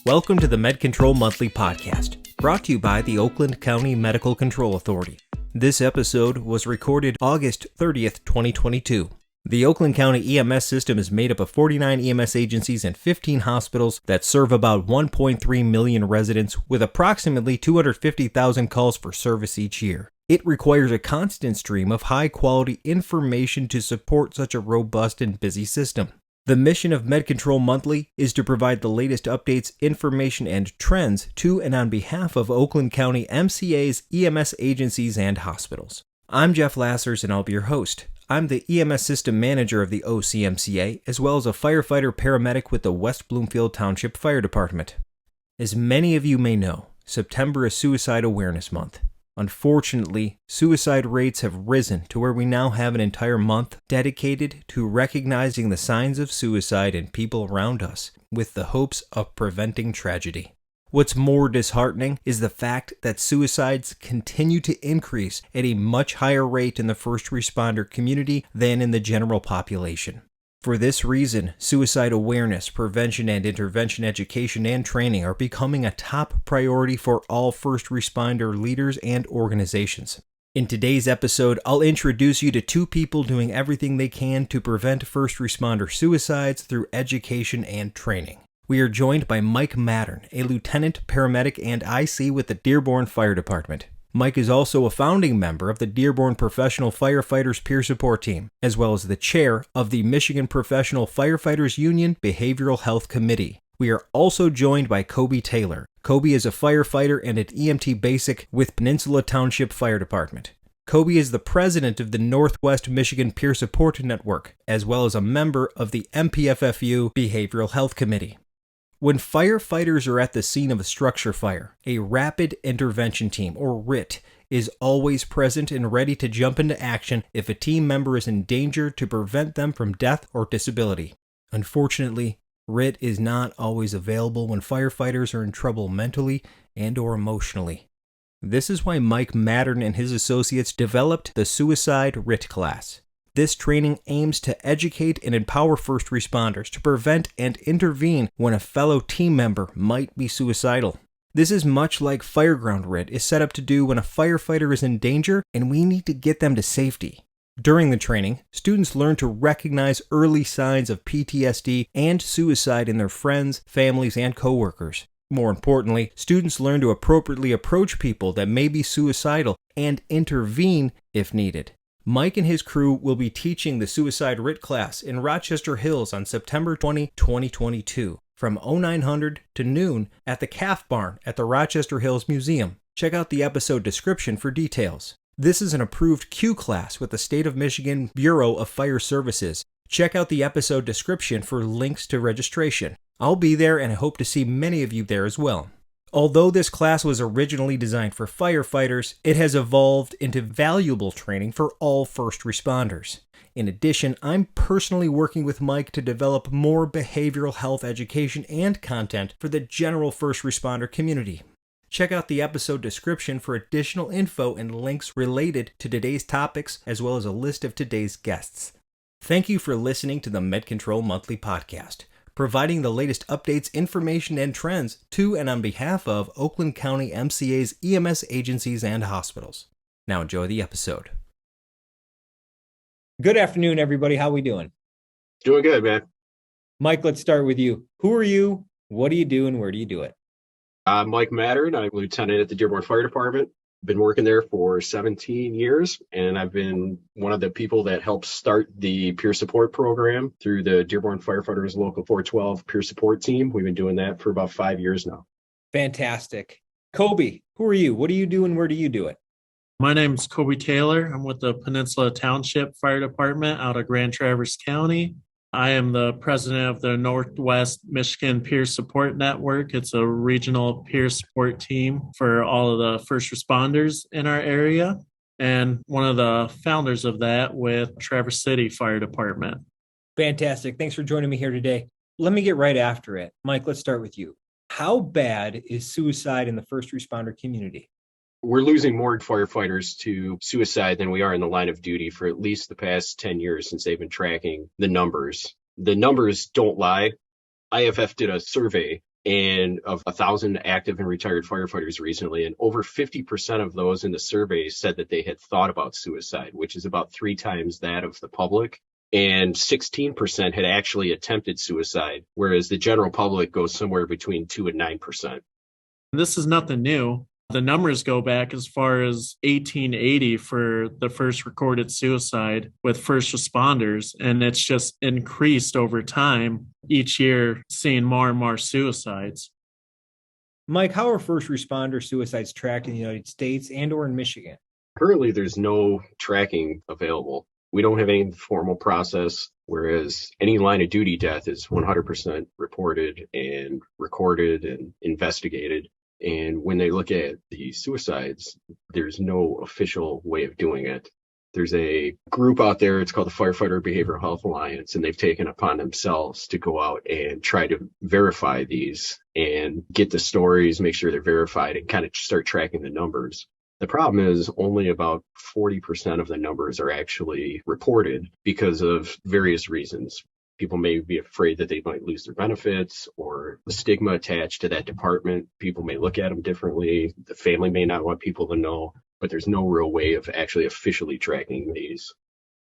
Welcome to the Med Control Monthly Podcast, brought to you by the Oakland County Medical Control Authority. This episode was recorded August 30th, 2022. The Oakland County EMS system is made up of 49 EMS agencies and 15 hospitals that serve about 1.3 million residents with approximately 250,000 calls for service each year. It requires a constant stream of high-quality information to support such a robust and busy system. The mission of Med Control Monthly is to provide the latest updates, information, and trends to and on behalf of Oakland County MCA's EMS agencies and hospitals. I'm Jeff Lassers and I'll be your host. I'm the EMS System Manager of the OCMCA, as well as a firefighter paramedic with the West Bloomfield Township Fire Department. As many of you may know, September is Suicide Awareness Month. Unfortunately, suicide rates have risen to where we now have an entire month dedicated to recognizing the signs of suicide in people around us with the hopes of preventing tragedy. What's more disheartening is the fact that suicides continue to increase at a much higher rate in the first responder community than in the general population. For this reason, suicide awareness, prevention and intervention education and training are becoming a top priority for all first responder leaders and organizations. In today's episode, I'll introduce you to two people doing everything they can to prevent first responder suicides through education and training. We are joined by Mike Mattern, a lieutenant, paramedic, and IC with the Dearborn Fire Department. Mike is also a founding member of the Dearborn Professional Firefighters Peer Support Team, as well as the chair of the Michigan Professional Firefighters Union Behavioral Health Committee. We are also joined by Cobey Taylor. Cobey is a firefighter and an EMT basic with Peninsula Township Fire Department. Cobey is the president of the Northwest Michigan Peer Support Network, as well as a member of the MPFFU Behavioral Health Committee. When firefighters are at the scene of a structure fire, a rapid intervention team, or RIT, is always present and ready to jump into action if a team member is in danger to prevent them from death or disability. Unfortunately, RIT is not always available when firefighters are in trouble mentally and/or emotionally. This is why Mike Mattern and his associates developed the Suicide RIT class. This training aims to educate and empower first responders to prevent and intervene when a fellow team member might be suicidal. This is much like Fireground RIT is set up to do when a firefighter is in danger and we need to get them to safety. During the training, students learn to recognize early signs of PTSD and suicide in their friends, families, and coworkers. More importantly, students learn to appropriately approach people that may be suicidal and intervene if needed. Mike and his crew will be teaching the Suicide RIT class in Rochester Hills on September 20, 2022, from 0900 to noon at the Calf Barn at the Rochester Hills Museum. Check out the episode description for details. This is an approved Q class with the State of Michigan Bureau of Fire Services. Check out the episode description for links to registration. I'll be there and I hope to see many of you there as well. Although this class was originally designed for firefighters, it has evolved into valuable training for all first responders. In addition, I'm personally working with Mike to develop more behavioral health education and content for the general first responder community. Check out the episode description for additional info and links related to today's topics, as well as a list of today's guests. Thank you for listening to the Med Control Monthly Podcast, providing the latest updates, information, and trends to and on behalf of Oakland County MCA's EMS agencies and hospitals. Now enjoy the episode. Good afternoon, everybody. How we doing? Doing good, man. Mike, let's start with you. Who are you? What do you do, and where do you do it? I'm Mike Mattern. I'm a lieutenant at the Dearborn Fire Department. Been working there for 17 years, and I've been one of the people that helped start the peer support program through the Dearborn Firefighters Local 412 peer support team. We've been doing that for about 5 years now. Fantastic. Cobey, who are you? What do you do, and where do you do it? My name is Cobey Taylor. I'm with the Peninsula Township Fire Department out of Grand Traverse County. I am the president of the Northwest Michigan Peer Support Network. It's a regional peer support team for all of the first responders in our area, and one of the founders of that with Traverse City Fire Department. Fantastic. Thanks for joining me here today. Let me get right after it. Mike, let's start with you. How bad is suicide in the first responder community? We're losing more firefighters to suicide than we are in the line of duty for at least the past 10 years since they've been tracking the numbers. The numbers don't lie. IFF did a survey and of 1,000 active and retired firefighters recently, and over 50% of those in the survey said that they had thought about suicide, which is about 3 times that of the public. And 16% had actually attempted suicide, whereas the general public goes somewhere between 2 and 9%. This is nothing new. The numbers go back as far as 1880 for the first recorded suicide with first responders, and it's just increased over time, each year seeing more and more suicides. Mike, how are first responder suicides tracked in the United States and or in Michigan? Currently, there's no tracking available. We don't have any formal process, whereas any line of duty death is 100% reported and recorded and investigated. And when they look at the suicides, there's no official way of doing it. There's a group out there, it's called the Firefighter Behavioral Health Alliance, and they've taken upon themselves to go out and try to verify these and get the stories, make sure they're verified, and kind of start tracking the numbers. The problem is only about 40% of the numbers are actually reported because of various reasons. People may be afraid that they might lose their benefits, or the stigma attached to that department. People may look at them differently. The family may not want people to know, but there's no real way of actually officially tracking these.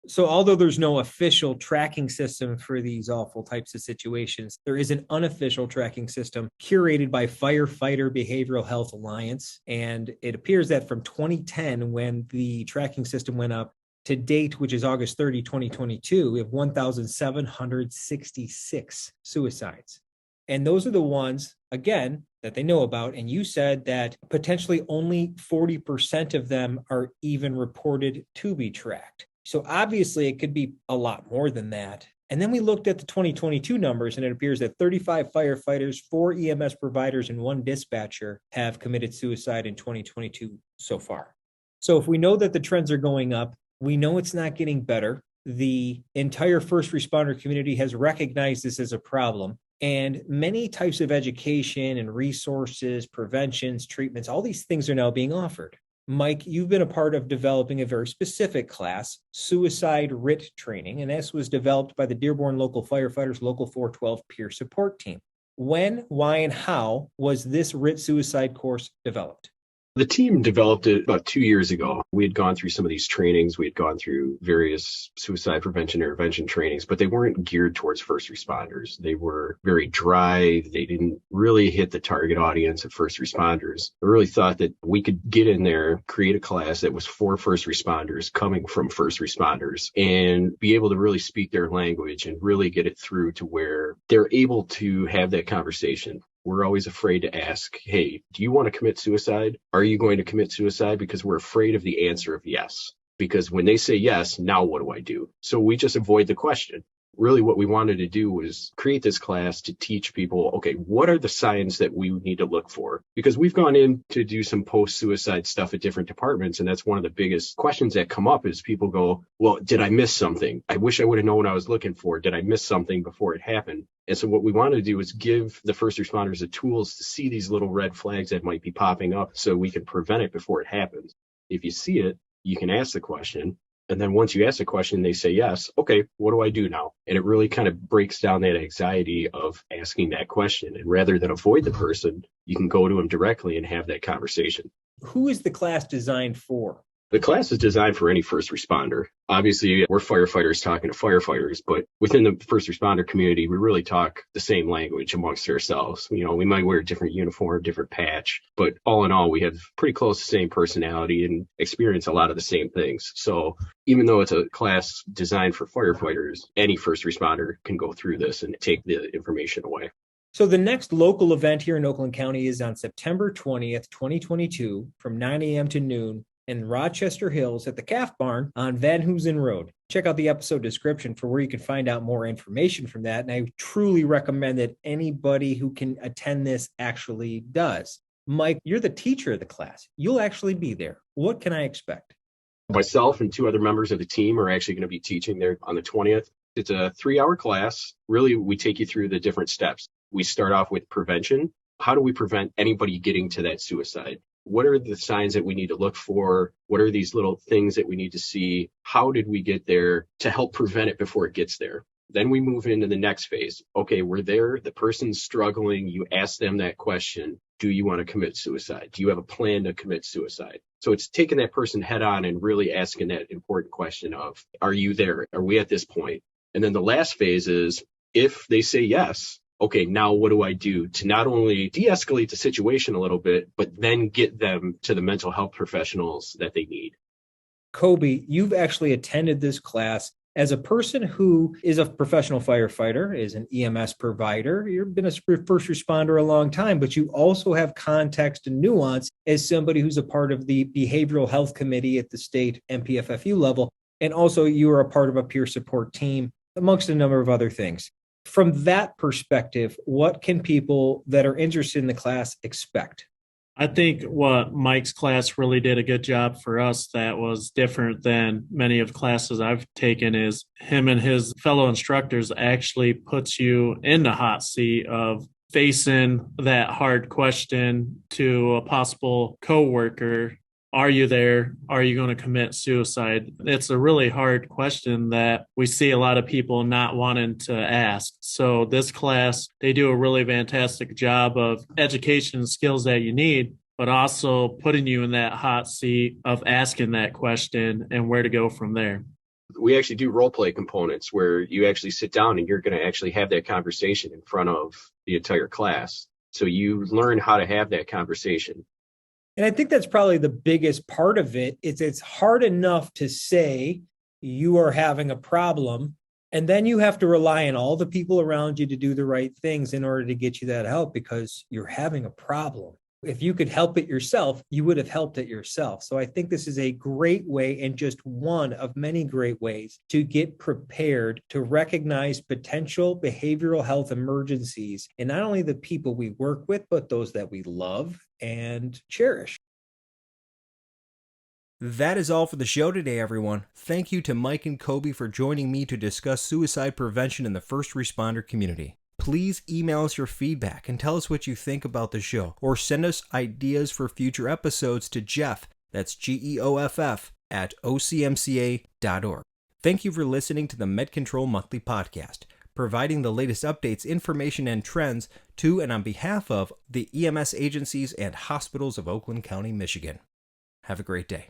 So although there's no official tracking system for these awful types of situations, there is an unofficial tracking system curated by Firefighter Behavioral Health Alliance. And it appears that from 2010, when the tracking system went up, to date, which is August 30, 2022, we have 1,766 suicides. And those are the ones, again, that they know about. And you said that potentially only 40% of them are even reported to be tracked. So obviously it could be a lot more than that. And then we looked at the 2022 numbers, and it appears that 35 firefighters, 4 EMS providers, and 1 dispatcher have committed suicide in 2022 so far. So if we know that the trends are going up, we know it's not getting better. The entire first responder community has recognized this as a problem, and many types of education and resources, preventions, treatments, all these things are now being offered. Mike, you've been a part of developing a very specific class, Suicide R.I.T training, and this was developed by the Dearborn Local Firefighters Local 412 Peer Support Team. When, why, and how was this R.I.T suicide course developed? The team developed it about 2 years ago. We had gone through some of these trainings. We had gone through various suicide prevention intervention trainings, but they weren't geared towards first responders. They were very dry. They didn't really hit the target audience of first responders. I really thought that we could get in there, create a class that was for first responders, coming from first responders, and be able to really speak their language and really get it through to where they're able to have that conversation. We're always afraid to ask, hey, do you want to commit suicide? Are you going to commit suicide? Because we're afraid of the answer of yes. Because when they say yes, now what do I do? So we just avoid the question. Really what we wanted to do was create this class to teach people, okay, what are the signs that we need to look for? Because we've gone in to do some post-suicide stuff at different departments, and that's one of the biggest questions that come up is people go, well, did I miss something? I wish I would have known what I was looking for. Did I miss something before it happened? And so what we want to do is give the first responders the tools to see these little red flags that might be popping up so we can prevent it before it happens. If you see it, you can ask the question. And then once you ask the question, they say yes. Okay, what do I do now? And it really kind of breaks down that anxiety of asking that question. And rather than avoid the person, you can go to them directly and have that conversation. Who is the class designed for? The class is designed for any first responder. Obviously, we're firefighters talking to firefighters, but within the first responder community, we really talk the same language amongst ourselves. You know, we might wear a different uniform, different patch, but all in all, we have pretty close to the same personality and experience a lot of the same things. So even though it's a class designed for firefighters, any first responder can go through this and take the information away. So the next local event here in Oakland County is on September 20th, 2022, from 9 a.m. to noon in Rochester Hills at the Calf Barn on Van Hoosen Road. Check out the episode description for where you can find out more information from that. And I truly recommend that anybody who can attend this actually does. Mike, you're the teacher of the class. You'll actually be there. What can I expect? Myself and 2 other members of the team are actually going to be teaching there on the 20th. It's a 3-hour class. Really, we take you through the different steps. We start off with prevention. How do we prevent anybody getting to that suicide? What are the signs that we need to look for? What are these little things that we need to see? How did we get there to help prevent it before it gets there? Then we move into the next phase. Okay, we're there. The person's struggling. You ask them that question. Do you want to commit suicide? Do you have a plan to commit suicide? So it's taking that person head on and really asking that important question of, are you there? Are we at this point? And then the last phase is, if they say yes, okay, now what do I do to not only de-escalate the situation a little bit, but then get them to the mental health professionals that they need? Cobey, you've actually attended this class. As a person who is a professional firefighter, is an EMS provider, you've been a first responder a long time, but you also have context and nuance as somebody who's a part of the behavioral health committee at the state MPFFU level. And also you are a part of a peer support team, amongst a number of other things. From that perspective, what can people that are interested in the class expect? I think what Mike's class really did a good job for us that was different than many of the classes I've taken is him and his fellow instructors actually puts you in the hot seat of facing that hard question to a possible coworker. Are you there? Are you going to commit suicide? It's a really hard question that we see a lot of people not wanting to ask. So this class, they do a really fantastic job of education and skills that you need, but also putting you in that hot seat of asking that question and where to go from there. We actually do role play components where you actually sit down and you're going to actually have that conversation in front of the entire class. So you learn how to have that conversation. And I think that's probably the biggest part of it. It's hard enough to say you are having a problem, and then you have to rely on all the people around you to do the right things in order to get you that help because you're having a problem. If you could help it yourself, you would have helped it yourself. So I think this is a great way and just one of many great ways to get prepared to recognize potential behavioral health emergencies in not only the people we work with, but those that we love and cherish. That is all for the show today, everyone. Thank you to Mike and Cobey for joining me to discuss suicide prevention in the first responder community. Please email us your feedback and tell us what you think about the show, or send us ideas for future episodes to Jeff, that's GEOFF, at ocmca.org. Thank you for listening to the Med Control Monthly Podcast, providing the latest updates, information, and trends to and on behalf of the EMS agencies and hospitals of Oakland County, Michigan. Have a great day.